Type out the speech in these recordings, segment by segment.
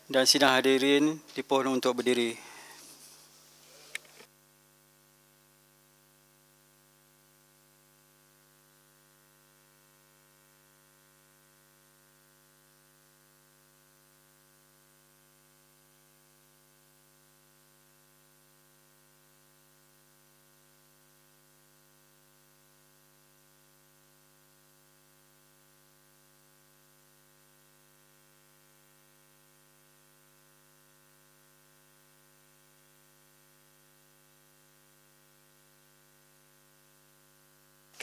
Dan sidang hadirin dipohon untuk berdiri.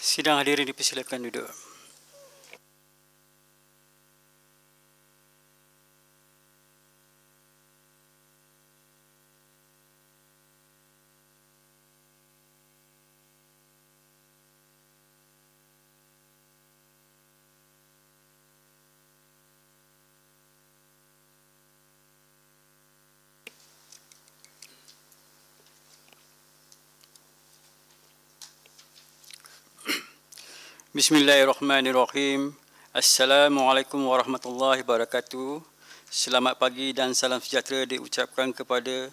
Sidang hadirin dipersilakan duduk. Bismillahirrahmanirrahim. Assalamualaikum warahmatullahi wabarakatuh. Selamat pagi dan salam sejahtera diucapkan kepada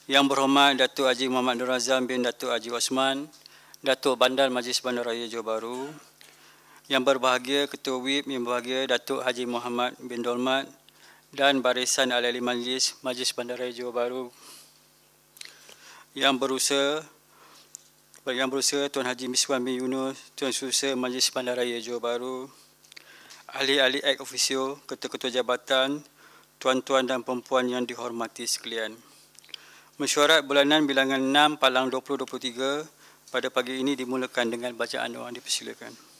Yang Berhormat Datuk Haji Muhammad Nur Azam bin Datuk Haji Osman, Datuk Bandar Majlis Bandaraya Johor Bahru. Yang berbahagia Ketua WIP yang berbahagia Datuk Haji Muhammad bin Dolmat dan Barisan Ahli-Ahli Majlis Bandaraya Johor Bahru. Yang berusaha Tuan Haji Miswan bin Yunus, Tuan Susah Majlis Bandaraya Johor Bahru, ahli-ahli ex officio, ketua-ketua jabatan, tuan-tuan dan perempuan yang dihormati sekalian. Mesyuarat bulanan bilangan 6 Palang 2023 pada pagi ini dimulakan dengan bacaan doa. Dipersilakan.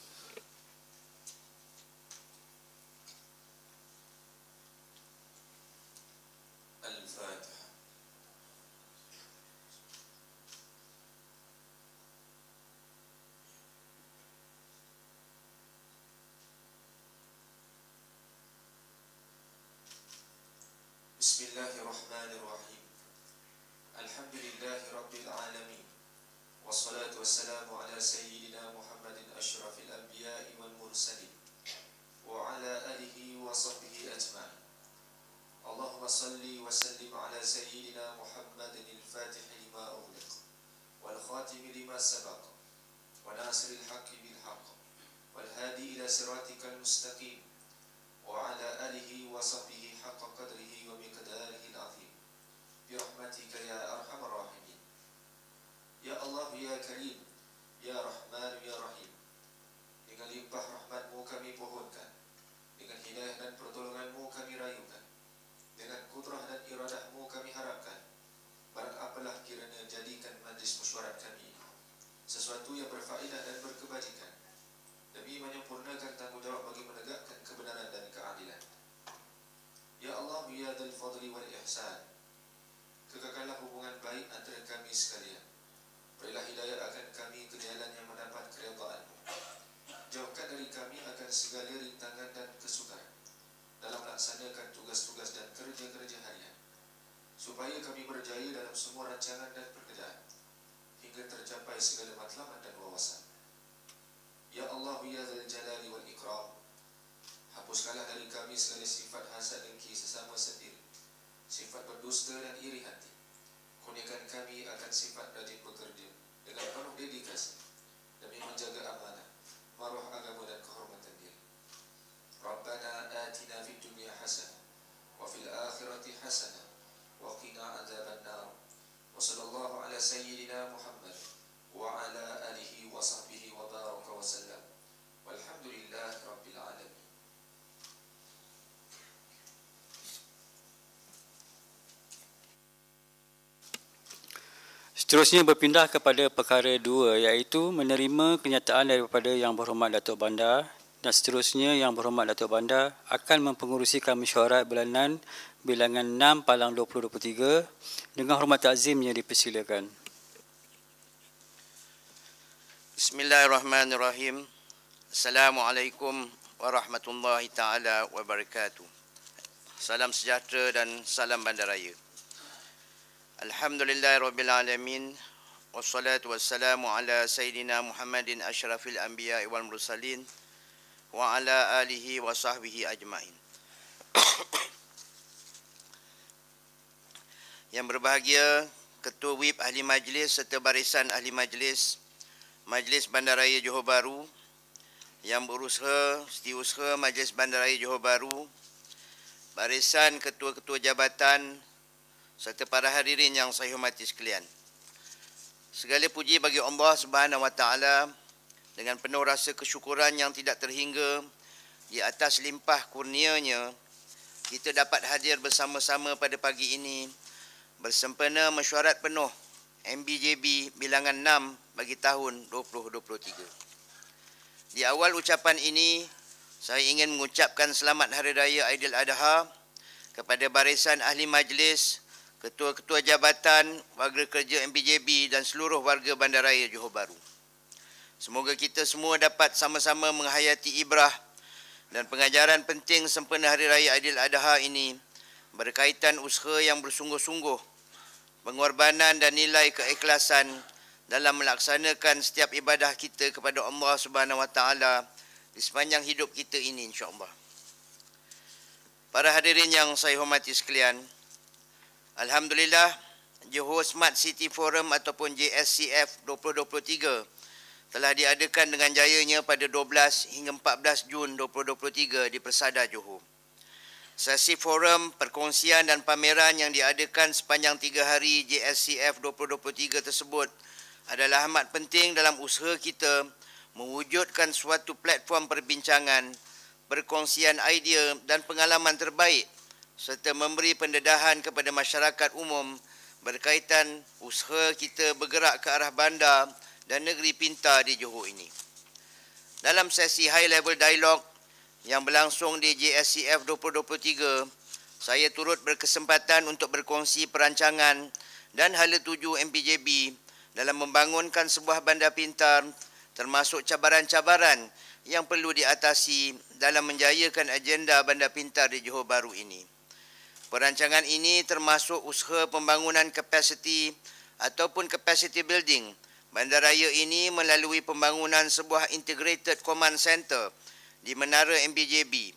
Bismillahirrahmanirrahim. Alhamdulillahi Rabbil Alamin. Wassalatu wassalamu ala Sayyidina Muhammadin ashrafil anbiya'i wal mursalin wa ala alihi wa sahbihi ajma'in. Allahumma salli wa sallim ala Sayyidina Muhammadin al-Fatih lima ughliq wal khatim lima sabaq wa nasiril haqqi bil haqq wal hadi ila siratikal mustaqim wa ala alihi wa sahbihi haqqa qadrihi wa miqdarihi al-azim birahmatika ya arhamar rahimin. Ya Allah ya Karim, ya Rahman ya Rahim, dengan limpah rahmat-Mu kami pohonkan, dengan hidayah dan pertolongan-Mu kami rayukan, dengan kudrah dan iradah-Mu kami harapkan. Barang apalah kiranya jadikan majlis mesyuarat kami sesuatu yang berfaedah dan berkebajikan demi menyempurnakan tanggungjawab bagi menegakkan kebenaran dan keadilan. Ya Allah ya Dzal Fadli wal Ihsan, kekalkanlah hubungan baik antara kami sekalian. Berilah hidayah akan kami ke jalan yang mendapat keredaan-Mu. Jauhkan dari kami akan segala rintangan dan kesukaran dalam melaksanakan tugas-tugas dan kerja-kerja harian, supaya kami berjaya dalam semua rancangan dan pekerjaan hingga tercapai segala matlamat dan wawasan. Ya Allah ya Dzal Jalali wal Ikram, hapuskanlah dari kami segala sifat hasad dengki sesama sendiri, sifat berdusta dan iri hati. Kurniakan kami akan sifat rajin bekerja dengan penuh dedikasi demi menjaga amanah, maruah agama dan kehormatan diri. Rabbana atina fid dunya hasanah wa fil akhirati hasanah wa qina adzabannar. Wa sallallahu ala sayyidina Muhammad wa ala alihi wa sahbihi wa baraka wa sallam. Walhamdulillahi rabbil alamin. Seterusnya berpindah kepada perkara 2, iaitu menerima kenyataan daripada Yang Berhormat Datuk Bandar, dan seterusnya Yang Berhormat Datuk Bandar akan mempengerusikan mesyuarat bulanan bilangan 6 Palang 2023 dengan hormat takzimnya. Dipersilakan. Bismillahirrahmanirrahim. Assalamualaikum warahmatullahi taala wabarakatuh. Salam sejahtera dan salam bandaraya. Alhamdulillahirabbil alamin. Wassalatu wassalamu ala sayyidina Muhammadin asyrafil anbiya'i wal mursalin wa ala alihi wa sahbihi ajmain. Yang berbahagia Ketua WIP Ahli Majlis serta Barisan Ahli Majlis Majlis Bandaraya Johor Bahru, yang berusaha, setiausaha Majlis Bandaraya Johor Bahru, barisan ketua-ketua jabatan serta para hadirin yang saya hormati sekalian. Segala puji bagi Allah Subhanahu Wa Taala dengan penuh rasa kesyukuran yang tidak terhingga di atas limpah kurnia-Nya, kita dapat hadir bersama-sama pada pagi ini bersempena mesyuarat penuh MBJB bilangan 6 bagi tahun 2023. Di awal ucapan ini, saya ingin mengucapkan selamat Hari Raya Aidiladha kepada barisan ahli majlis, ketua-ketua jabatan, warga kerja MBJB dan seluruh warga Bandaraya Johor Bahru. Semoga kita semua dapat sama-sama menghayati ibrah dan pengajaran penting sempena Hari Raya Aidiladha ini berkaitan usaha yang bersungguh-sungguh, pengorbanan dan nilai keikhlasan dalam melaksanakan setiap ibadah kita kepada Allah Subhanahu Wa Taala di sepanjang hidup kita ini, insya-Allah. Para hadirin yang saya hormati sekalian, alhamdulillah Johor Smart City Forum ataupun JSCF 2023 telah diadakan dengan jayanya pada 12 hingga 14 Jun 2023 di Persada Johor. Sesi forum, perkongsian dan pameran yang diadakan sepanjang 3 hari JSCF 2023 tersebut adalah amat penting dalam usaha kita mewujudkan suatu platform perbincangan, perkongsian idea dan pengalaman terbaik serta memberi pendedahan kepada masyarakat umum berkaitan usaha kita bergerak ke arah bandar dan negeri pintar di Johor ini. Dalam sesi high level dialog yang berlangsung di JSCF 2023, saya turut berkesempatan untuk berkongsi perancangan dan hala tuju MPJB dalam membangunkan sebuah bandar pintar, termasuk cabaran-cabaran yang perlu diatasi dalam menjayakan agenda bandar pintar di Johor Bahru ini. Perancangan ini termasuk usaha pembangunan kapasiti ataupun capacity building bandaraya ini melalui pembangunan sebuah integrated command center di Menara MBJB,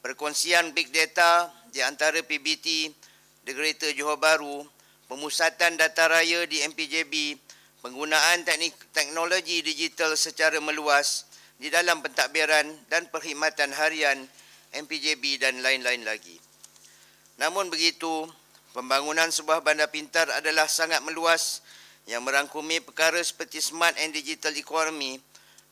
perkongsian big data di antara PBT The Greater Johor Bahru, pemusatan data raya di MPJB, penggunaan teknologi digital secara meluas di dalam pentadbiran dan perkhidmatan harian MPJB dan lain-lain lagi. Namun begitu, pembangunan sebuah bandar pintar adalah sangat meluas yang merangkumi perkara seperti smart and digital economy,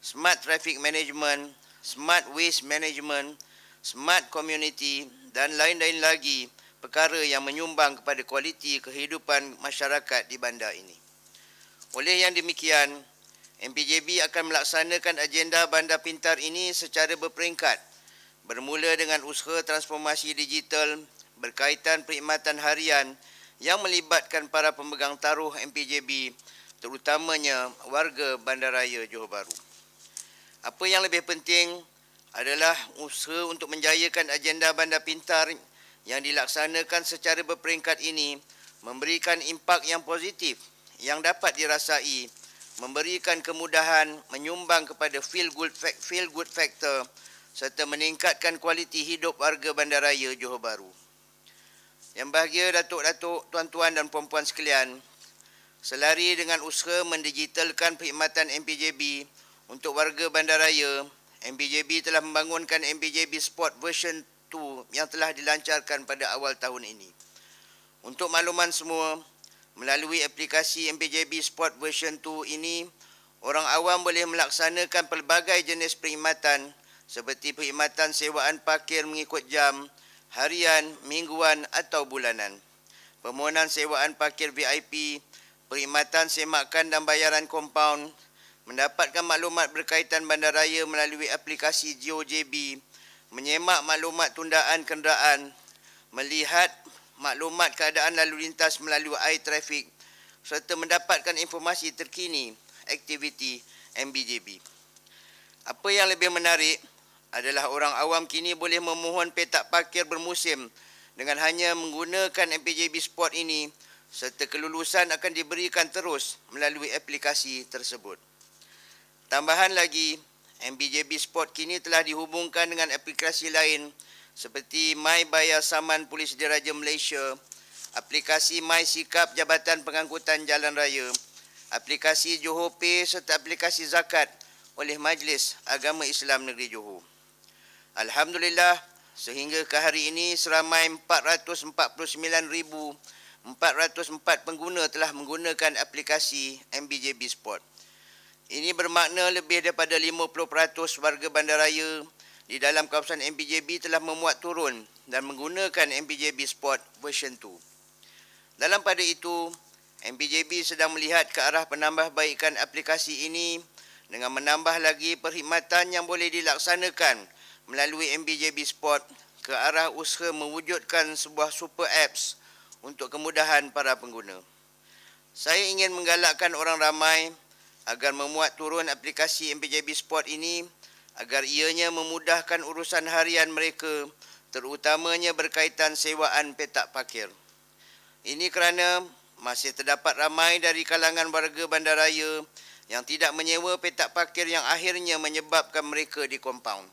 smart traffic management, smart waste management, smart community dan lain-lain lagi perkara yang menyumbang kepada kualiti kehidupan masyarakat di bandar ini. Oleh yang demikian, MPJB akan melaksanakan agenda bandar pintar ini secara berperingkat, bermula dengan usaha transformasi digital berkaitan perkhidmatan harian yang melibatkan para pemegang taruh MPJB, terutamanya warga Bandaraya Johor Bahru. Apa yang lebih penting adalah usaha untuk menjayakan agenda bandar pintar yang dilaksanakan secara berperingkat ini memberikan impak yang positif yang dapat dirasai, memberikan kemudahan, menyumbang kepada feel good factor serta meningkatkan kualiti hidup warga Bandaraya Johor Bahru. Yang bahagia datuk-datuk, tuan-tuan dan puan-puan sekalian, selari dengan usaha mendigitalkan perkhidmatan MPJB untuk warga bandaraya, MPJB telah membangunkan MPJB Sport version 2 yang telah dilancarkan pada awal tahun ini. Untuk makluman semua, melalui aplikasi MPJB Sport version 2 ini, orang awam boleh melaksanakan pelbagai jenis perkhidmatan seperti perkhidmatan sewaan parkir mengikut jam, harian, mingguan atau bulanan, permohonan sewaan parkir VIP, perkhidmatan semakan dan bayaran kompaun, mendapatkan maklumat berkaitan bandaraya melalui aplikasi GeoJB, menyemak maklumat tundaan kenderaan, melihat maklumat keadaan lalu lintas melalui iTraffic serta mendapatkan informasi terkini aktiviti MBJB. Apa yang lebih menarik adalah orang awam kini boleh memohon petak parkir bermusim dengan hanya menggunakan MPJB Sport ini serta kelulusan akan diberikan terus melalui aplikasi tersebut. Tambahan lagi, MPJB Sport kini telah dihubungkan dengan aplikasi lain seperti My Bayar Saman Polis Diraja Malaysia, aplikasi MySikap Jabatan Pengangkutan Jalan Raya, aplikasi Johor Pay serta aplikasi zakat oleh Majlis Agama Islam Negeri Johor. Alhamdulillah, sehingga ke hari ini seramai 449,404 pengguna telah menggunakan aplikasi MBJB Sport. Ini bermakna lebih daripada 50% warga bandaraya di dalam kawasan MBJB telah memuat turun dan menggunakan MBJB Sport version 2. Dalam pada itu, MBJB sedang melihat ke arah penambahbaikan aplikasi ini dengan menambah lagi perkhidmatan yang boleh dilaksanakan melalui MBJB Sport ke arah usaha mewujudkan sebuah super apps untuk kemudahan para pengguna. Saya ingin menggalakkan orang ramai agar memuat turun aplikasi MBJB Sport ini agar ianya memudahkan urusan harian mereka, terutamanya berkaitan sewaan petak parkir. Ini kerana masih terdapat ramai dari kalangan warga bandaraya yang tidak menyewa petak parkir yang akhirnya menyebabkan mereka di kompaun.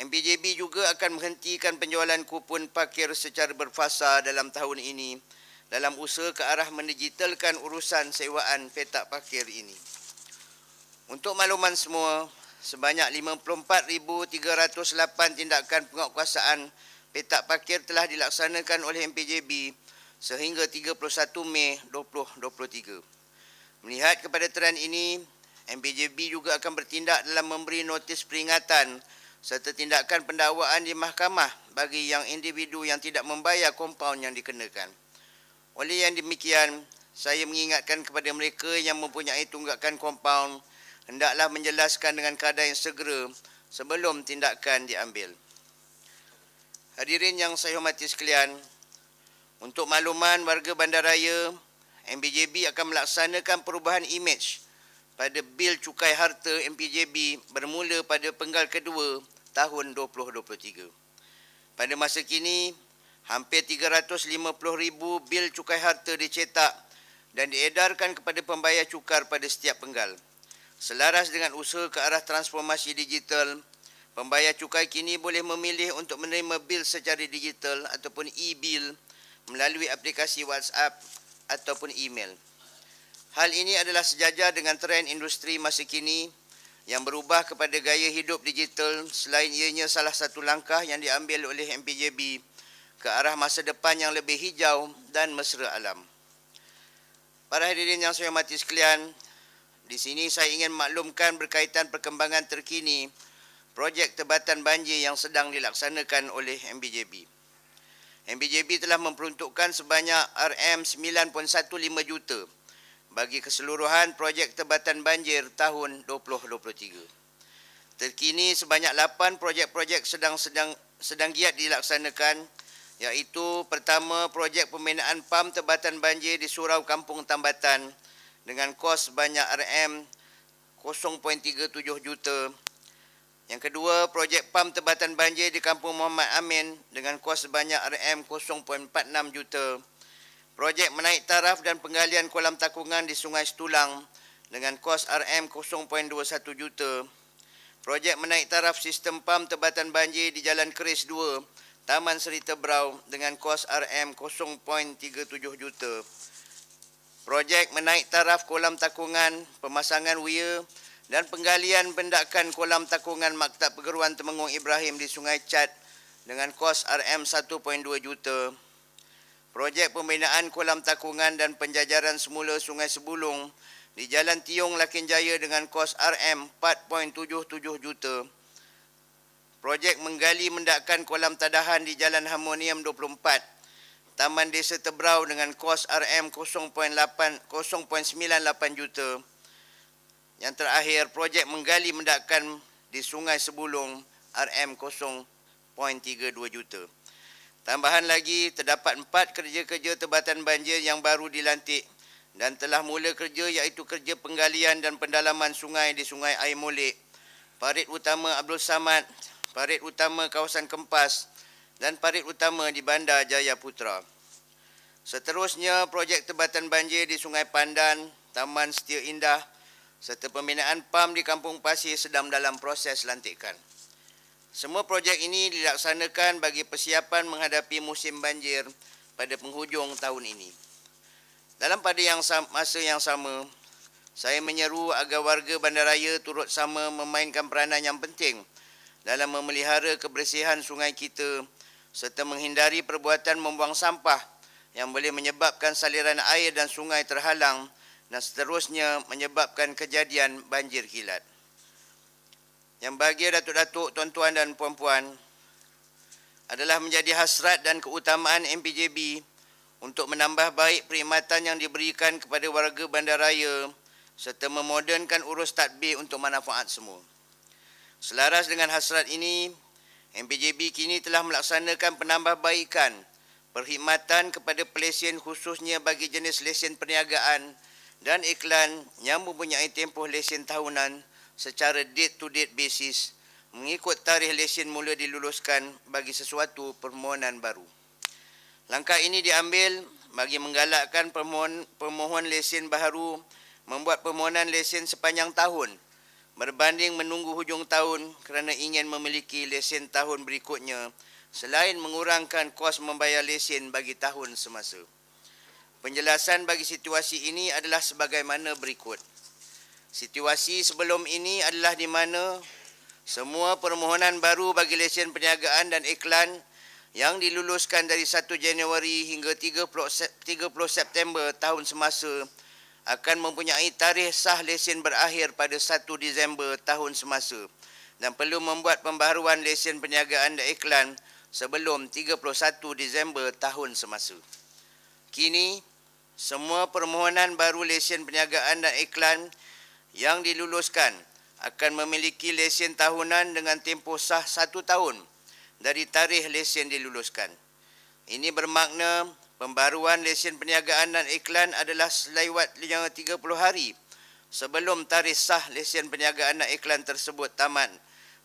MBJB juga akan menghentikan penjualan kupon parkir secara berfasa dalam tahun ini dalam usaha ke arah mendigitalkan urusan sewaan petak parkir ini. Untuk makluman semua, sebanyak 54,308 tindakan penguatkuasaan petak parkir telah dilaksanakan oleh MBJB sehingga 31 Mei 2023. Melihat kepada trend ini, MBJB juga akan bertindak dalam memberi notis peringatan serta tindakan pendakwaan di mahkamah bagi yang individu yang tidak membayar kompaun yang dikenakan. Oleh yang demikian, saya mengingatkan kepada mereka yang mempunyai tunggakan kompaun hendaklah menjelaskan dengan kadar yang segera sebelum tindakan diambil. Hadirin yang saya hormati sekalian, untuk makluman warga bandaraya, MBJB akan melaksanakan perubahan imej pada bil cukai harta MBJB bermula pada penggal kedua tahun 2023. Pada masa kini, hampir 350,000 bil cukai harta dicetak dan diedarkan kepada pembayar cukar pada setiap penggal. Selaras dengan usaha ke arah transformasi digital, pembayar cukai kini boleh memilih untuk menerima bil secara digital ataupun e-bil melalui aplikasi WhatsApp ataupun email. Hal ini adalah sejajar dengan trend industri masa kini yang berubah kepada gaya hidup digital, selain ianya salah satu langkah yang diambil oleh MBJB ke arah masa depan yang lebih hijau dan mesra alam. Para hadirin yang saya hormati sekalian, di sini saya ingin maklumkan berkaitan perkembangan terkini projek tebatan banjir yang sedang dilaksanakan oleh MBJB. MBJB telah memperuntukkan sebanyak RM9.15 juta bagi keseluruhan projek tebatan banjir tahun 2023. Terkini sebanyak 8 projek-projek sedang giat dilaksanakan, iaitu pertama projek pembinaan pam tebatan banjir di Surau Kampung Tambatan dengan kos sebanyak RM0.37 juta. Yang kedua, projek pam tebatan banjir di Kampung Muhammad Amin dengan kos sebanyak RM0.46 juta. Projek menaik taraf dan penggalian kolam takungan di Sungai Setulang dengan kos RM0.21 juta. Projek menaik taraf sistem pam tebatan banjir di Jalan Keris 2, Taman Seri Tebrau dengan kos RM0.37 juta. Projek menaik taraf kolam takungan, pemasangan weir dan penggalian pendakan kolam takungan Maktab Perguruan Temenggung Ibrahim di Sungai Chat dengan kos RM1.2 juta. Projek pembinaan kolam takungan dan penjajaran semula Sungai Sebulung di Jalan Tiong Lakin Jaya dengan kos RM4.77 juta. Projek menggali mendakan kolam tadahan di Jalan Harmonium 24, Taman Desa Tebrau dengan kos RM0.98 juta. Yang terakhir, projek menggali mendakan di Sungai Sebulung RM0.32 juta. Tambahan lagi, terdapat 4 kerja-kerja tebatan banjir yang baru dilantik dan telah mula kerja, iaitu kerja penggalian dan pendalaman sungai di Sungai Air Molek, parit utama Abdul Samad, parit utama kawasan Kempas dan parit utama di Bandar Jaya Putra. Seterusnya, projek tebatan banjir di Sungai Pandan, Taman Setia Indah serta pembinaan PAM di Kampung Pasir sedang dalam proses lantikan. Semua projek ini dilaksanakan bagi persiapan menghadapi musim banjir pada penghujung tahun ini. Dalam masa yang sama, saya menyeru agar warga bandaraya turut sama memainkan peranan yang penting dalam memelihara kebersihan sungai kita serta menghindari perbuatan membuang sampah yang boleh menyebabkan saliran air dan sungai terhalang dan seterusnya menyebabkan kejadian banjir kilat. Yang bahagia datuk-datuk, tuan-tuan dan puan-puan, adalah menjadi hasrat dan keutamaan MPJB untuk menambah baik perkhidmatan yang diberikan kepada warga bandaraya serta memodernkan urus tadbir untuk manfaat semua. Selaras dengan hasrat ini, MPJB kini telah melaksanakan penambahbaikan perkhidmatan kepada pelesen khususnya bagi jenis lesen perniagaan dan iklan yang mempunyai tempoh lesen tahunan secara date-to-date basis mengikut tarikh lesen mula diluluskan bagi sesuatu permohonan baru. Langkah ini diambil bagi menggalakkan pemohon lesen baharu membuat permohonan lesen sepanjang tahun berbanding menunggu hujung tahun kerana ingin memiliki lesen tahun berikutnya selain mengurangkan kos membayar lesen bagi tahun semasa. Penjelasan bagi situasi ini adalah sebagaimana berikut. Situasi sebelum ini adalah di mana semua permohonan baru bagi lesen perniagaan dan iklan yang diluluskan dari 1 Januari hingga 30 September tahun semasa akan mempunyai tarikh sah lesen berakhir pada 1 Disember tahun semasa dan perlu membuat pembaharuan lesen perniagaan dan iklan sebelum 31 Disember tahun semasa. Kini, semua permohonan baru lesen perniagaan dan iklan yang diluluskan akan memiliki lesen tahunan dengan tempoh sah 1 tahun dari tarikh lesen diluluskan. Ini bermakna pembaruan lesen perniagaan dan iklan adalah selewat 30 hari sebelum tarikh sah lesen perniagaan dan iklan tersebut tamat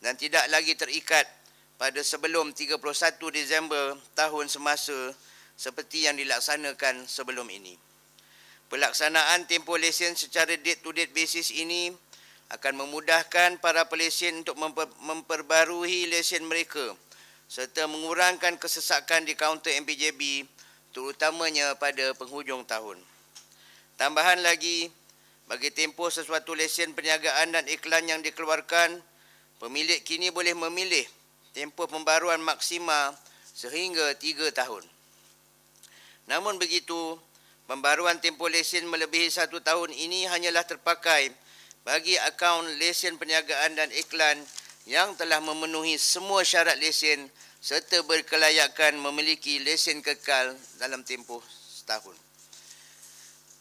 dan tidak lagi terikat pada sebelum 31 Disember tahun semasa seperti yang dilaksanakan sebelum ini. Pelaksanaan tempoh lesen secara date-to-date basis ini akan memudahkan para pelesen untuk memperbarui lesen mereka serta mengurangkan kesesakan di kaunter MPJB terutamanya pada penghujung tahun. Tambahan lagi, bagi tempoh sesuatu lesen perniagaan dan iklan yang dikeluarkan, pemilik kini boleh memilih tempoh pembaruan maksima sehingga 3 tahun. Namun begitu, pembaruan tempoh lesen melebihi 1 tahun ini hanyalah terpakai bagi akaun lesen perniagaan dan iklan yang telah memenuhi semua syarat lesen serta berkelayakan memiliki lesen kekal dalam tempoh setahun.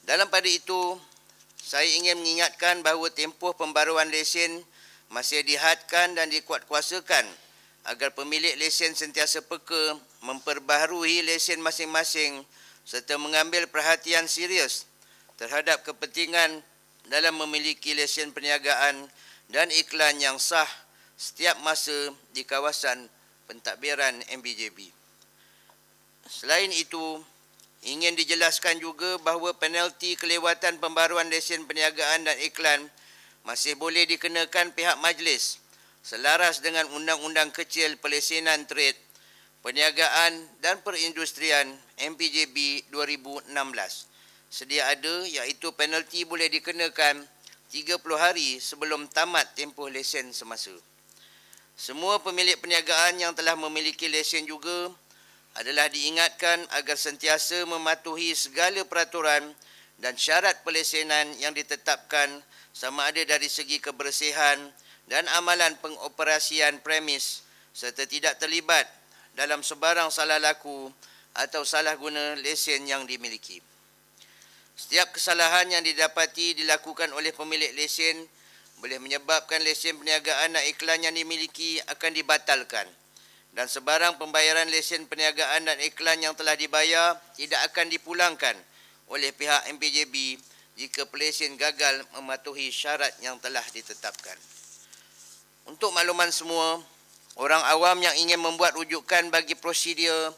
Dalam pada itu, saya ingin mengingatkan bahawa tempoh pembaruan lesen masih dihadkan dan dikuatkuasakan agar pemilik lesen sentiasa peka memperbaharui lesen masing-masing serta mengambil perhatian serius terhadap kepentingan dalam memiliki lesen perniagaan dan iklan yang sah setiap masa di kawasan pentadbiran MPJB. Selain itu, ingin dijelaskan juga bahawa penalti kelewatan pembaruan lesen perniagaan dan iklan masih boleh dikenakan pihak majlis selaras dengan Undang-Undang Kecil Pelesenan Trade, Perniagaan dan Perindustrian MPJB 2016. Sedia ada iaitu penalti boleh dikenakan 30 hari sebelum tamat tempoh lesen semasa. Semua pemilik perniagaan yang telah memiliki lesen juga adalah diingatkan agar sentiasa mematuhi segala peraturan dan syarat pelesenan yang ditetapkan sama ada dari segi kebersihan dan amalan pengoperasian premis serta tidak terlibat dalam sebarang salah laku atau salah guna lesen yang dimiliki. Setiap kesalahan yang didapati dilakukan oleh pemilik lesen boleh menyebabkan lesen perniagaan dan iklan yang dimiliki akan dibatalkan dan sebarang pembayaran lesen perniagaan dan iklan yang telah dibayar tidak akan dipulangkan oleh pihak MPJB jika pelesen gagal mematuhi syarat yang telah ditetapkan. Untuk makluman semua, orang awam yang ingin membuat rujukan bagi prosedur,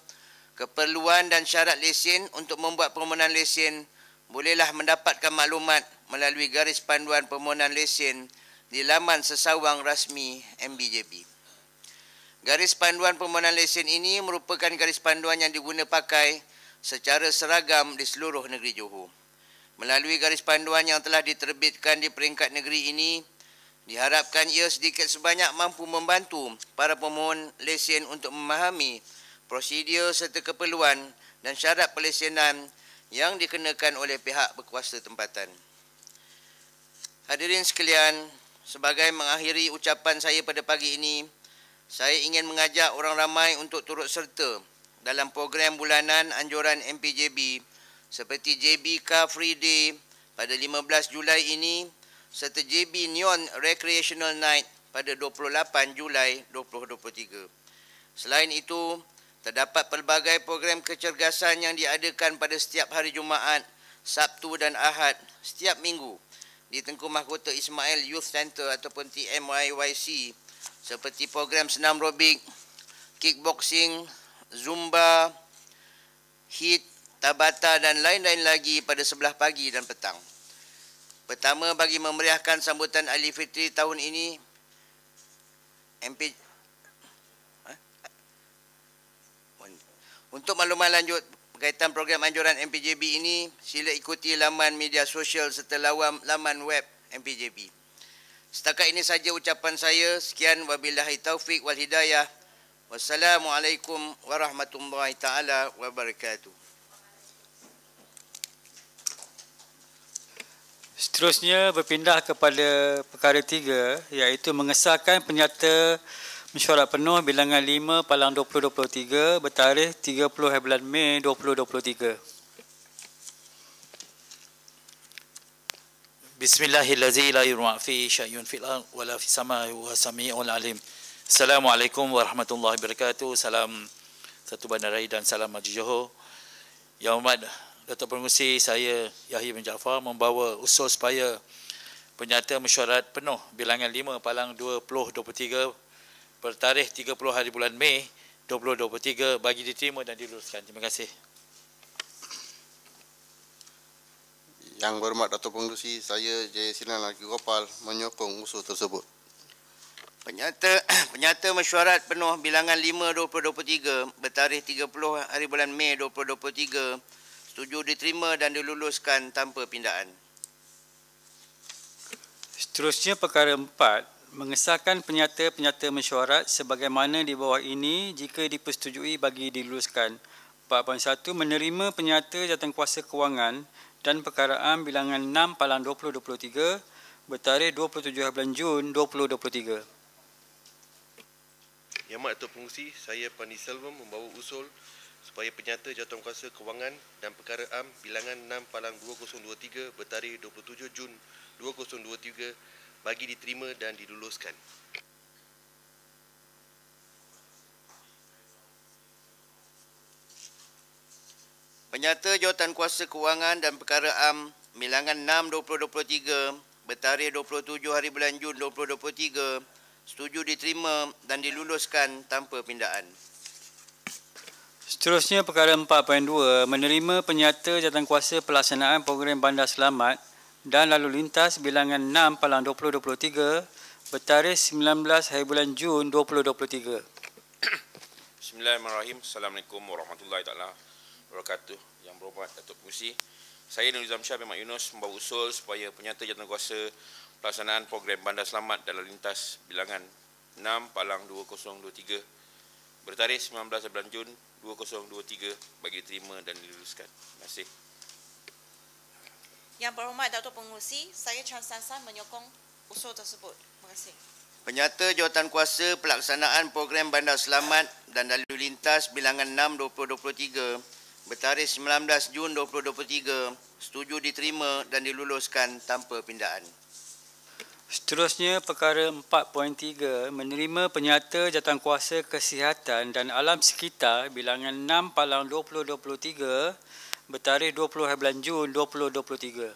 keperluan dan syarat lesen untuk membuat permohonan lesen bolehlah mendapatkan maklumat melalui garis panduan permohonan lesen di laman sesawang rasmi MPJB. Garis panduan permohonan lesen ini merupakan garis panduan yang diguna pakai secara seragam di seluruh negeri Johor. Melalui garis panduan yang telah diterbitkan di peringkat negeri ini, diharapkan ia sedikit sebanyak mampu membantu para pemohon lesen untuk memahami prosedur serta keperluan dan syarat pelesenan yang dikenakan oleh pihak berkuasa tempatan. Hadirin sekalian, sebagai mengakhiri ucapan saya pada pagi ini, saya ingin mengajak orang ramai untuk turut serta dalam program bulanan anjuran MPJB seperti JB Car Free Day pada 15 Julai ini serta JB Neon Recreational Night pada 28 Julai 2023. Selain itu, terdapat pelbagai program kecergasan yang diadakan pada setiap hari Jumaat, Sabtu dan Ahad setiap minggu di Tengku Mahkota Ismail Youth Center ataupun TMYYC seperti program senam robik, kickboxing, zumba, hit, tabata dan lain-lain lagi pada sebelah pagi dan petang. Pertama, bagi memeriahkan sambutan Ahli Fitri tahun ini, untuk maklumat lanjut berkaitan program anjuran MPJB ini, sila ikuti laman media sosial serta laman web MPJB. Setakat ini saja ucapan saya. Sekian, wabillahi taufik wal hidayah. Wassalamualaikum warahmatullahi taala wabarakatuh. Seterusnya berpindah kepada perkara 3, iaitu mengesahkan penyata mesyuarat penuh bilangan 5 Palang 2023 bertarikh 30 bulan Mei 2023. Bismillahirrahmanirrahim. La yurma fi syai'un fil ard wala fis samai wa sami'ul alim. Assalamualaikum warahmatullahi wabarakatuh. Salam satu bandar raya dan salam Haji Johor. Yang hormat Datuk Pengerusi, saya Yahya bin Jaafar membawa usul supaya penyata mesyuarat penuh bilangan 5 Palang 2023 bertarikh 30 hari bulan Mei 2023 bagi diterima dan diluruskan. Terima kasih. Yang berhormat Datuk Pengerusi, saya Jaya Sinan Laki Gopal menyokong usul tersebut. Penyata mesyuarat penuh bilangan 5 2023 bertarikh 30 hari bulan Mei 2023 setuju diterima dan diluluskan tanpa pindaan. Seterusnya perkara 4, mengesahkan penyata mesyuarat sebagaimana di bawah ini jika dipersetujui bagi diluluskan. 4.1, menerima penyata jawatankuasa kewangan dan perkaraan bilangan 6 Palang 2023 bertarikh 27 bulan Jun 2023. Yang Amat Datuk Pengerusi, saya Pani Selvam membawa usul supaya penyata jawatankuasa kewangan dan perkara am bilangan 6 Palang 2023 bertarikh 27 Jun 2023 bagi diterima dan diluluskan. Penyata jawatankuasa kewangan dan perkara am bilangan 6 2023 bertarikh 27 hari bulan Jun 2023 setuju diterima dan diluluskan tanpa pindaan. Seterusnya perkara 4.2, menerima penyata jawatankuasa pelaksanaan program Bandar Selamat dan Lalu Lintas bilangan 6 Palang 2023 bertarikh 19 hari bulan Jun 2023. Bismillahirrahmanirrahim. Assalamualaikum warahmatullahi taala wabarakatuh. Yang berhormat Datuk Pengerusi, saya Nur Zamsyah bin Mat Yunus membawa usul supaya penyata jawatankuasa pelaksanaan program Bandar Selamat dan Lalu Lintas bilangan 6 Palang 2023 bertarikh 19 bulan Jun 2023 bagi diterima dan diluluskan. Terima kasih. Yang berhormat Datuk Pengerusi, saya Chan San menyokong usul tersebut. Terima kasih. Penyata jawatankuasa pelaksanaan program Bandar Selamat dan Lalu Lintas bilangan 6 2023 bertarikh 19 Jun 2023 setuju diterima dan diluluskan tanpa pindaan. Seterusnya perkara 4.3, menerima penyata jawatankuasa kesihatan dan alam sekitar bilangan 6 Palang 2023 bertarikh 20 bulan Jun 2023.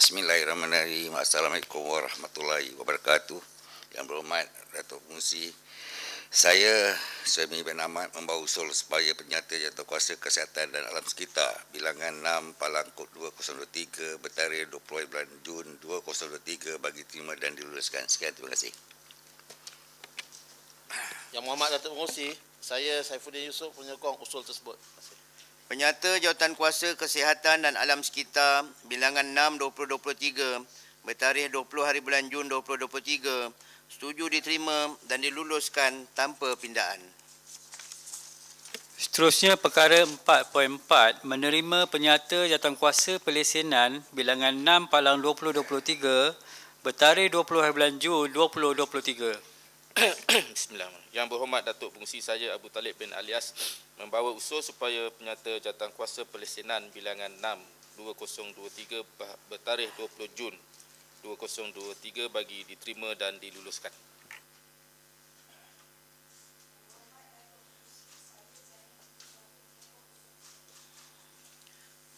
Bismillahirrahmanirrahim. Assalamualaikum warahmatullahi wabarakatuh. Yang berhormat Datuk Pengerusi, saya Suhaimi bin Ahmad membawa usul supaya penyata jawatankuasa kesihatan dan alam sekitar bilangan 6 Palang kod 2023 bertarikh 20 bulan Jun 2023 bagi terima dan diluluskan. Sekian, terima kasih. Yang Muhammad Datuk Pengerusi, saya Saifuddin Yusof menyokong usul tersebut. Terima kasih. Penyata Jawatankuasa Kesihatan dan Alam Sekitar bilangan 6/2023 bertarikh 20 hari bulan Jun 2023 setuju diterima dan diluluskan tanpa pindaan. Seterusnya perkara 4.4 menerima penyata jawatankuasa pelesenan bilangan 6/2023 bertarikh 20 hari bulan Jun 2023. Bismillahirrahmanirrahim. Yang berhormat Datuk Pengerusi, saya Abu Talib bin Alias membawa usul supaya penyata jawatankuasa pelesenan bilangan 6/2023 bertarikh 20 Jun 2023 bagi diterima dan diluluskan.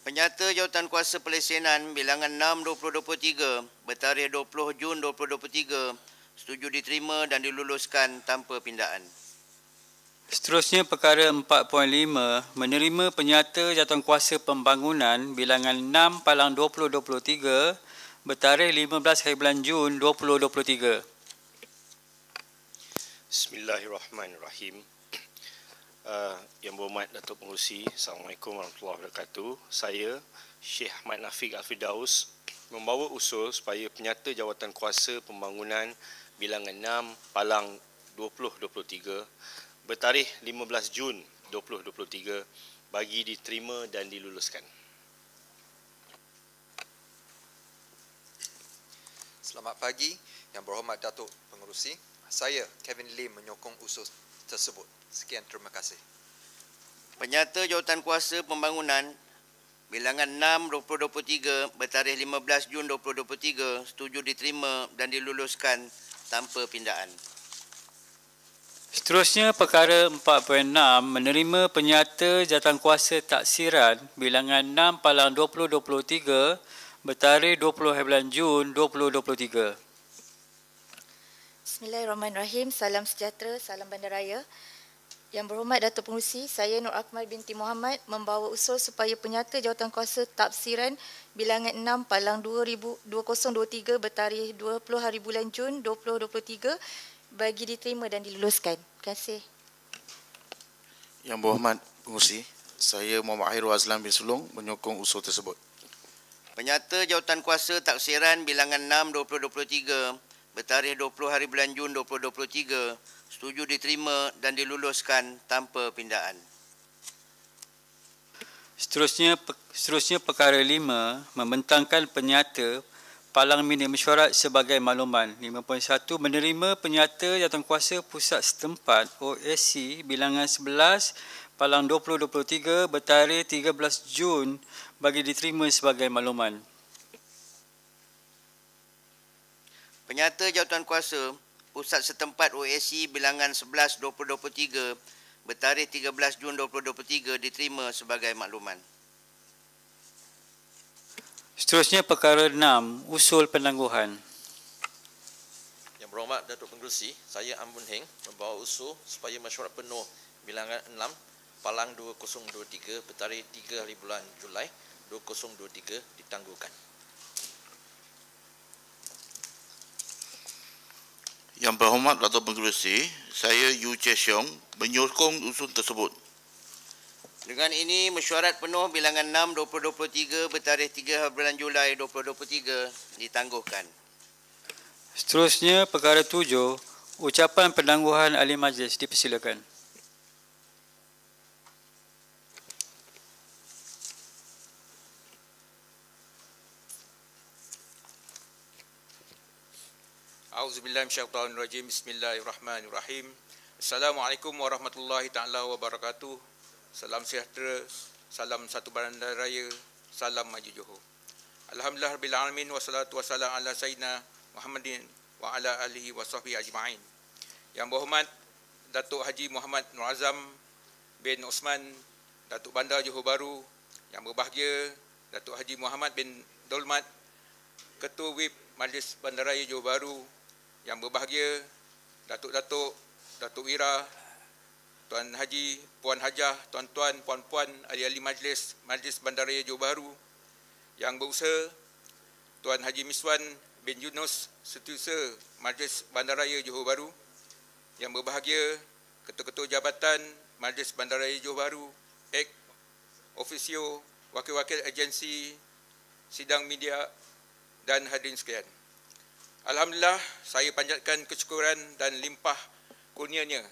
Penyata Jawatankuasa Pelesenan bilangan 6/2023 bertarikh 20 Jun 2023 setuju diterima dan diluluskan tanpa pindaan. Seterusnya perkara 4.5 menerima penyata jawatankuasa pembangunan bilangan 6/2023 bertarikh 15 hari bulan Jun 2023. Bismillahirrahmanirrahim. Yang berhormat Datuk Pengerusi, Assalamualaikum warahmatullahi wabarakatuh. Saya Syekh Ahmad Nafiq Al-Firdaus membawa usul supaya penyata jawatankuasa pembangunan bilangan 6/2023 bertarikh 15 Jun 2023 bagi diterima dan diluluskan. Selamat pagi, Yang Berhormat Datuk Pengerusi. Saya Kevin Lim menyokong usul tersebut. Sekian, terima kasih. Penyata Jawatankuasa Pembangunan bilangan 6/2023 bertarikh 15 Jun 2023 setuju diterima dan diluluskan tanpa pindaan. Seterusnya perkara 4.6 menerima penyata jawatankuasa taksiran bilangan 6/2023 bertarikh 20 hari bulan Jun 2023. Bismillahirrahmanirrahim. Salam sejahtera, salam bandaraya. Yang berhormat Datuk Pengerusi, saya Nur Akmal binti Muhammad membawa usul supaya penyata jawatankuasa tafsiran bilangan 6/2023 bertarikh 20 hari bulan Jun 2023 bagi diterima dan diluluskan. Terima kasih. Yang berhormat Pengerusi, saya Muhammad Hairul Azlan bin Sulong menyokong usul tersebut. Penyata Jawatankuasa Taksiran bilangan 6/2023 bertarikh 20 hari bulan Jun 2023 setuju diterima dan diluluskan tanpa pindaan. Seterusnya perkara 5 membentangkan penyata palang minit mesyuarat sebagai makluman. 5.1 menerima penyata jawatankuasa pusat setempat OSC bilangan 11/2023 bertarikh 13 Jun bagi diterima sebagai makluman. Penyata Jawatankuasa Pusat Setempat OSC bilangan 11/2023 bertarikh 13 Jun 2023 diterima sebagai makluman. Seterusnya perkara 6 usul penangguhan. Yang berhormat Datuk Pengerusi, saya Am Bun Heng membawa usul supaya mesyuarat penuh bilangan 6 Palang 2023 bertarikh 3 hari bulan Julai 2023 ditangguhkan. Yang berhormat Datuk Pengerusi, saya Yu Che Siong menyokong usul tersebut. Dengan ini, mesyuarat penuh bilangan 6/2023 bertarikh 3 bulan Julai 2023 ditangguhkan. Seterusnya perkara 7 ucapan penangguhan ahli majlis dipersilakan. A'udzubillahi minasyaitonirrajim. Bismillahirrahmanirrahim. Assalamualaikum warahmatullahi taala wabarakatuh. Salam sejahtera, salam satu bandaraya, salam maju Johor. Alhamdulillah rabbil alamin wassalatu wassalam ala sayyidina Muhammadin wa ala alihi wasahbihi ajma'in. Yang berhormat Datuk Haji Muhammad Nur Azam bin Osman, Datuk Bandar Johor Bahru. Yang berbahagia Datuk Haji Muhammad bin Dolmat, Ketua Whip Majlis Bandaraya Johor Bahru. Yang berbahagia Datuk-Datuk, Datuk Wira, Tuan Haji, Puan Hajah, Tuan-Tuan, Puan-Puan, ahli-ahli Majlis Bandaraya Johor Bahru. Yang berusaha Tuan Haji Miswan bin Yunus, Setiausaha Majlis Bandaraya Johor Bahru. Yang berbahagia Ketua-Ketua Jabatan Majlis Bandaraya Johor Bahru, ofisio, wakil-wakil agensi, sidang media dan hadirin sekalian. Alhamdulillah, saya panjatkan kesyukuran dan limpah kurnianya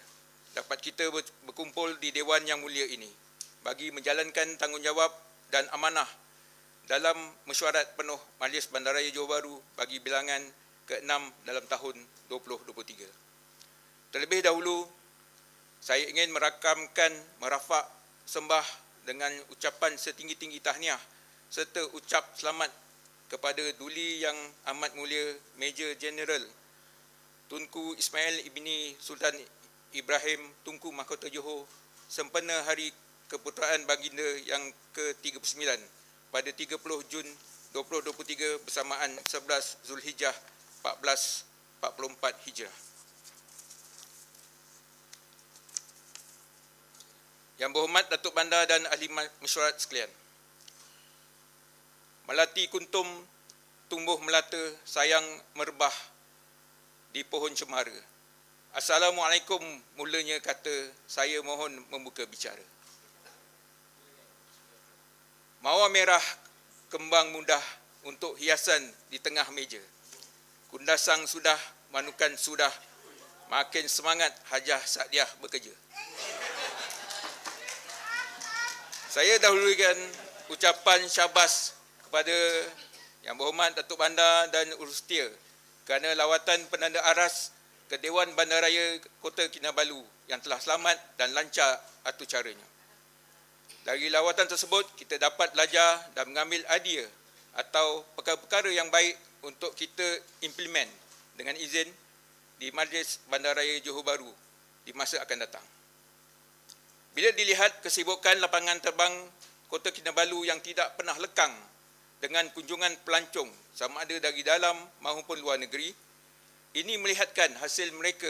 dapat kita berkumpul di Dewan yang mulia ini bagi menjalankan tanggungjawab dan amanah dalam mesyuarat penuh Majlis Bandaraya Johor Bahru bagi bilangan ke-6 dalam tahun 2023. Terlebih dahulu, saya ingin merafak sembah dengan ucapan setinggi-tinggi tahniah serta ucap selamat kepada Duli Yang Amat Mulia Major General Tunku Ismail Ibni Sultan Ibrahim Tunku Mahkota Johor sempena Hari Keputeraan Baginda yang ke-39 pada 30 Jun 2023 bersamaan 11 Zulhijjah 1444 Hijrah. Yang berhormat Datuk Bandar dan Ahli Mesyuarat sekalian, melati kuntum tumbuh melata sayang merebah di pohon cemara. Assalamualaikum mulanya kata saya mohon membuka bicara. Mawar merah kembang mudah untuk hiasan di tengah meja. Kundasang sudah, manukan sudah, makin semangat Hajah Sadiah bekerja. Saya dahulukan ucapan syabas kepada Yang Berhormat Datuk Bandar dan Urustia kerana lawatan penanda aras ke Dewan Bandaraya Kota Kinabalu yang telah selamat dan lancar atur caranya. Dari lawatan tersebut, kita dapat belajar dan mengambil idea atau perkara-perkara yang baik untuk kita implement dengan izin di Majlis Bandaraya Johor Bahru di masa akan datang. Bila dilihat kesibukan lapangan terbang Kota Kinabalu yang tidak pernah lekang dengan kunjungan pelancong sama ada dari dalam maupun luar negeri, ini melihatkan hasil mereka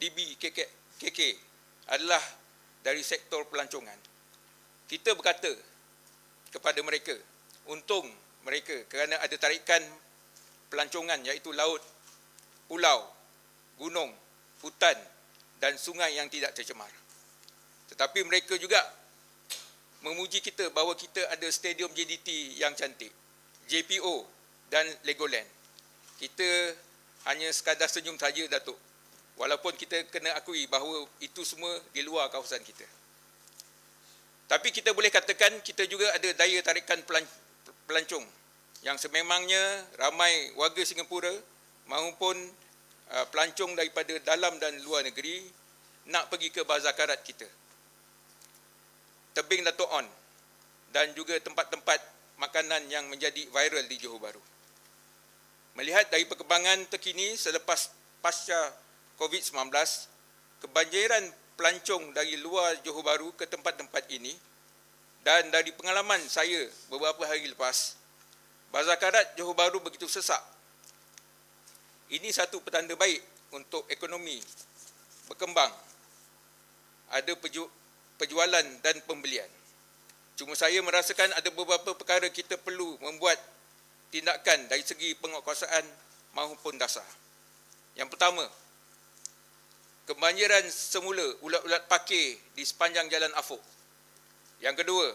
DB KK adalah dari sektor pelancongan. Kita berkata kepada mereka, untung mereka kerana ada tarikan pelancongan iaitu laut, pulau, gunung, hutan dan sungai yang tidak tercemar. Tetapi mereka juga memuji kita bahawa kita ada stadium JDT yang cantik, JPO dan Legoland. Kita hanya sekadar senyum saja, Datuk. Walaupun kita kena akui bahawa itu semua di luar kawasan kita. Tapi kita boleh katakan kita juga ada daya tarikan pelancong yang sememangnya ramai warga Singapura maupun pelancong daripada dalam dan luar negeri nak pergi ke Bazar Karat kita. Tebing Dato' On dan juga tempat-tempat makanan yang menjadi viral di Johor Bahru. Melihat dari perkembangan terkini selepas pasca COVID-19, kebanjiran pelancong dari luar Johor Bahru ke tempat-tempat ini dan dari pengalaman saya beberapa hari lepas, Bazar Karat Johor Bahru begitu sesak. Ini satu petanda baik untuk ekonomi berkembang. Ada penjualan dan pembelian. Cuma saya merasakan ada beberapa perkara kita perlu membuat tindakan dari segi penguatkuasaan maupun dasar. Yang pertama, kebanjiran semula ulat-ulat parkir di sepanjang Jalan Afuk. Yang kedua,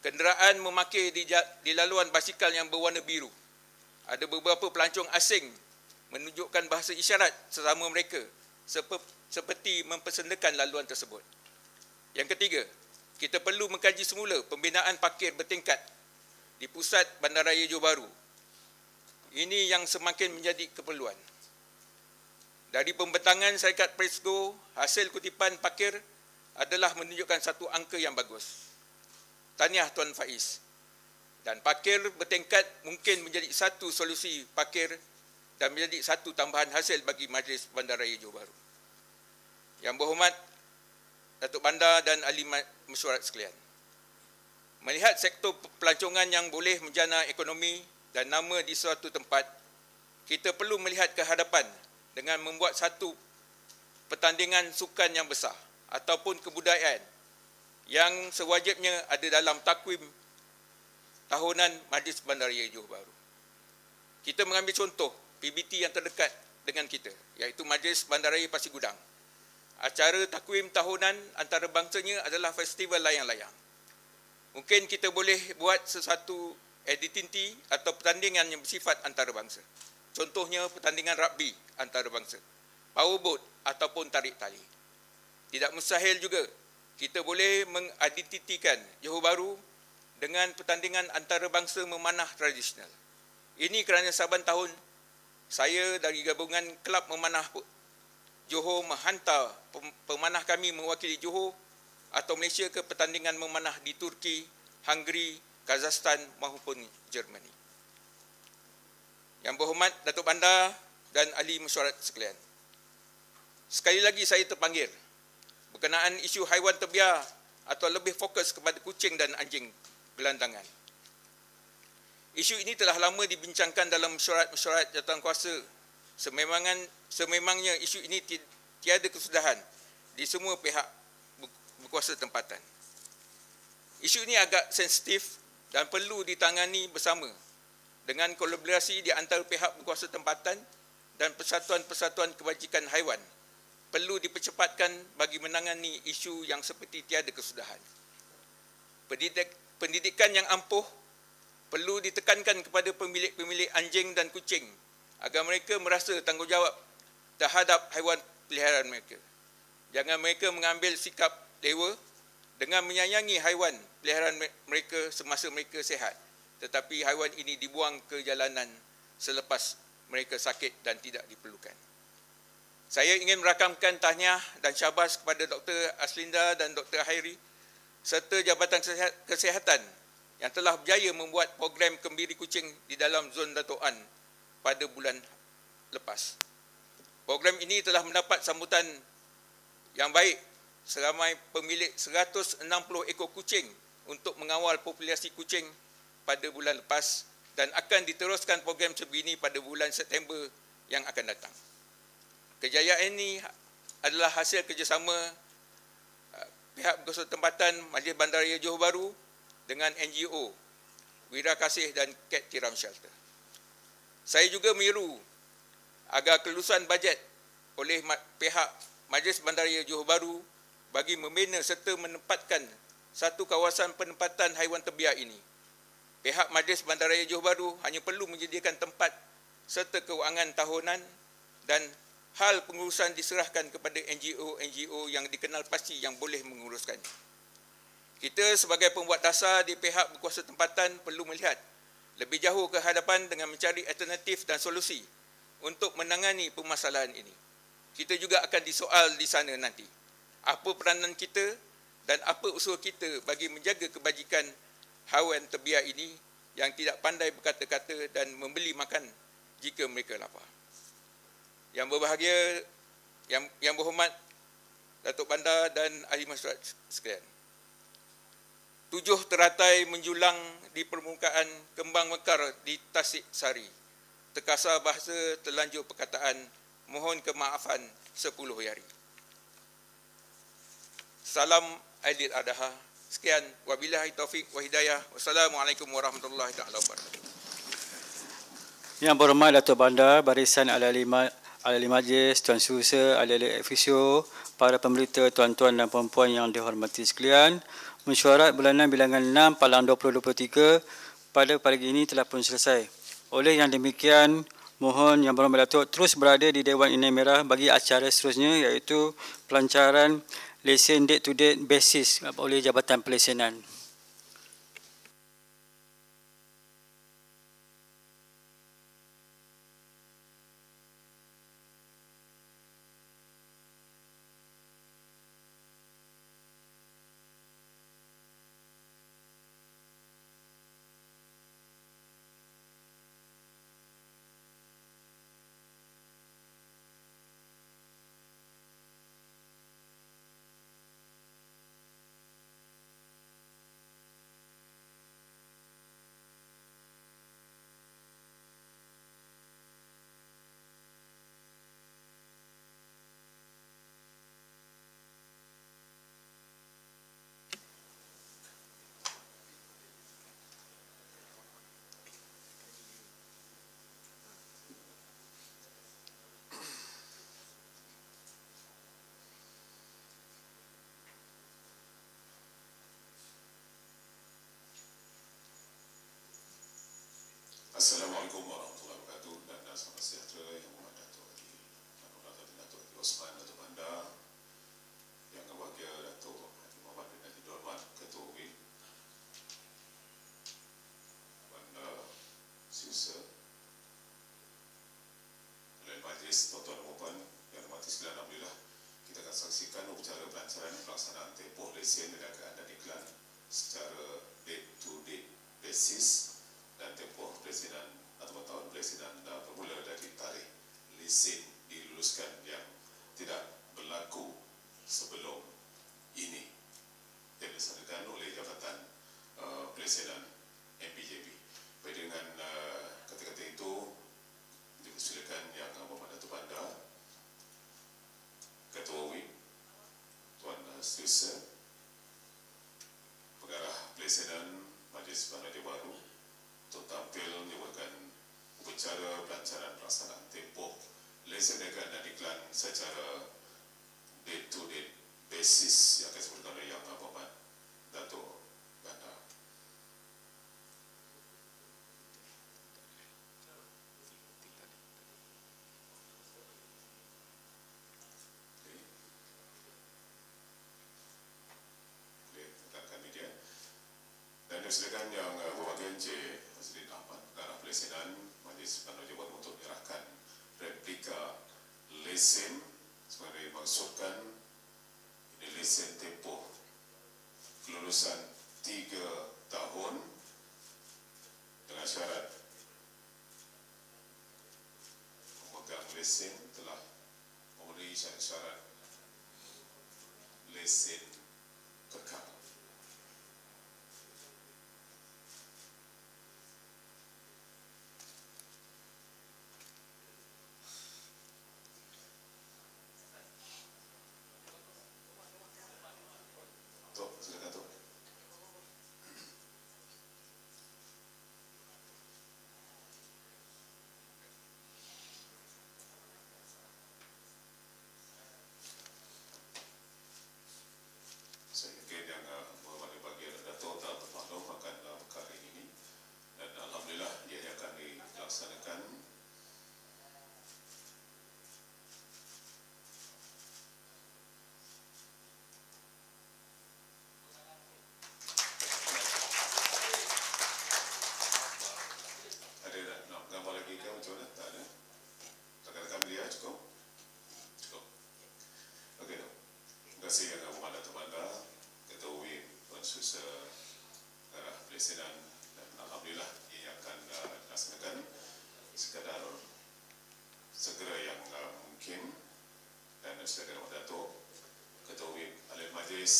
kenderaan memarkir di laluan basikal yang berwarna biru. Ada beberapa pelancong asing menunjukkan bahasa isyarat sesama mereka seperti mempersendakan laluan tersebut. Yang ketiga, kita perlu mengkaji semula pembinaan parkir bertingkat di pusat Bandaraya Johor Bahru. Ini yang semakin menjadi keperluan. Dari pembentangan Syarikat Presgo, hasil kutipan parkir adalah menunjukkan satu angka yang bagus. Tahniah Tuan Faiz. Dan parkir bertingkat mungkin menjadi satu solusi parkir dan menjadi satu tambahan hasil bagi Majlis Bandaraya Johor Bahru. Yang berhormat Datuk Bandar dan Ahli Mesyuarat sekalian, melihat sektor pelancongan yang boleh menjana ekonomi dan nama di suatu tempat, kita perlu melihat ke hadapan dengan membuat satu pertandingan sukan yang besar ataupun kebudayaan yang sewajibnya ada dalam takwim tahunan Majlis Bandaraya Johor Bahru. Kita mengambil contoh PBT yang terdekat dengan kita, iaitu Majlis Bandaraya Pasir Gudang. Acara takwim tahunan antarabangsanya adalah festival layang-layang. Mungkin kita boleh buat sesuatu aktiviti atau pertandingan yang bersifat antarabangsa. Contohnya pertandingan rugby antarabangsa, powerboat ataupun tarik tali. Tidak mustahil juga kita boleh mengidentitikan Johor Bahru dengan pertandingan antarabangsa memanah tradisional. Ini kerana saban tahun saya dari gabungan kelab memanah Johor menghantar pemanah kami mewakili Johor atau Malaysia ke pertandingan memanah di Turki, Hungary, Kazakhstan maupun Germany. Yang berhormat Datuk Bandar dan ahli mesyuarat sekalian. Sekali lagi saya terpanggil berkenaan isu haiwan terbiar atau lebih fokus kepada kucing dan anjing gelandangan. Isu ini telah lama dibincangkan dalam mesyuarat jawatankuasa. Sememangnya isu ini tiada kesudahan di semua pihak berkuasa tempatan. Isu ini agak sensitif dan perlu ditangani bersama dengan kolaborasi di antara pihak berkuasa tempatan dan persatuan-persatuan kebajikan haiwan. Perlu dipercepatkan bagi menangani isu yang seperti tiada kesudahan. Pendidikan yang ampuh perlu ditekankan kepada pemilik-pemilik anjing dan kucing agar mereka merasa tanggungjawab terhadap haiwan peliharaan mereka. Jangan mereka mengambil sikap lewa dengan menyayangi haiwan peliharaan mereka semasa mereka sihat, tetapi haiwan ini dibuang ke jalanan selepas mereka sakit dan tidak diperlukan. Saya ingin merakamkan tahniah dan syabas kepada Dr. Aslinda dan Dr. Hairi serta Jabatan Kesihatan yang telah berjaya membuat program kembiri kucing di dalam zon Dato' An pada bulan lepas. Program ini telah mendapat sambutan yang baik seramai pemilik 160 ekor kucing untuk mengawal populasi kucing pada bulan lepas dan akan diteruskan program sebegini pada bulan September yang akan datang. Kejayaan ini adalah hasil kerjasama pihak berkuasa tempatan Majlis Bandaraya Johor Bahru dengan NGO, Wira Kasih dan Cat Tiram Shelter. Saya juga menyeru agar kelulusan bajet oleh pihak Majlis Bandaraya Johor Bahru bagi membina serta menempatkan satu kawasan penempatan haiwan terbiar ini. Pihak Majlis Bandaraya Johor Bahru hanya perlu menyediakan tempat serta kewangan tahunan dan hal pengurusan diserahkan kepada NGO yang dikenal pasti yang boleh menguruskan. Kita sebagai pembuat dasar di pihak berkuasa tempatan perlu melihat lebih jauh ke hadapan dengan mencari alternatif dan solusi untuk menangani permasalahan ini. Kita juga akan disoal di sana nanti. Apa peranan kita dan apa usul kita bagi menjaga kebajikan haiwan terbiar ini yang tidak pandai berkata-kata dan membeli makan jika mereka lapar. Yang berbahagia, yang berhormat Datuk Bandar dan ahli masyarakat sekalian. 7 teratai menjulang di permukaan kembang mekar di Tasik Sari. Terkasar bahasa terlanjur perkataan, mohon kemaafan 10 hari. Salam Aidil Adha. Sekian, wabillahi taufik wa hidayah. Wassalamualaikum warahmatullahi wabarakatuh. Yang berhormat Datuk Bandar, barisan ahli majlis, tuan susah, ahli ofisio, para pemberita, tuan-tuan dan puan-puan yang dihormati sekalian, mesyuarat bulanan bilangan 6 Palang 2023 pada pagi ini telah pun selesai. Oleh yang demikian, mohon Yang Berhormat Datuk terus berada di Dewan Inai Merah bagi acara seterusnya iaitu pelancaran lesen date-to-date basis oleh Jabatan Pelesenan. Assalamualaikum warahmatullahi wabarakatuh dan selamat sejahtera yang berhormat Datuk Osman Datuk Bandar, yang berbahagia Datuk Haji Muhammad bin Najib Rahman Ketua UIN Bandar Siusa, oleh Majlis Tuan-Tuan dan Puan yang hormati sekalian, alhamdulillah kita akan saksikan upacara pelancaran pelaksanaan tempoh lesen perniagaan dan iklan secara date-to-date basis dan tempoh pelesinan atau tahun pelesinan bermula dari tarikh lesen diluluskan yang tidak berlaku sebelum ini yang dilaksanakan oleh Jabatan Pelesinan MPJB. Dengan kata-kata itu dipersilakan Yang Berhormat Datuk Bandar Ketua UIN Tuan Setiausaha Pengarah Pelesinan Majlis Bandaraya Baru untuk tampil menyuarakan upacara pelancaran pelaksanaan tempoh lesen perniagaan dan iklan secara date-to-date basis yang akan disebutkan oleh Yang Berhormat Datuk Bandar. Dan silakan Yang Berbahagia Encik Hasrin Ahmad, Pengarah Pelesinan Majlis Bandaraya Baru untuk menyerahkan replika lesen sebagai dimaksudkan ini lesen tempoh kelulusan 3 tahun dengan syarat pemegang lesen telah memenuhi syarat-syarat lesen kekal. Saya yakin Yang Berhormat bagian Datuk telah bermaklum akan perkara ini dan alhamdulillah ia akan dilaksanakan ada nak gambar lagi ke macam mana? Tak ada. Rekan-rekan media cukup? Cukup. Okey. Terima kasih Yang Berhormat Datuk Bandar Ketua UIN Tuan Setiausaha Pengarah Pelesinan dan alhamdulillah ia akan dilaksanakan sekadar segera yang mungkin dan silakan Datuk Ketua UIN Ahli Majlis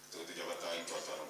Ketua Jabatan Tuan-Tuan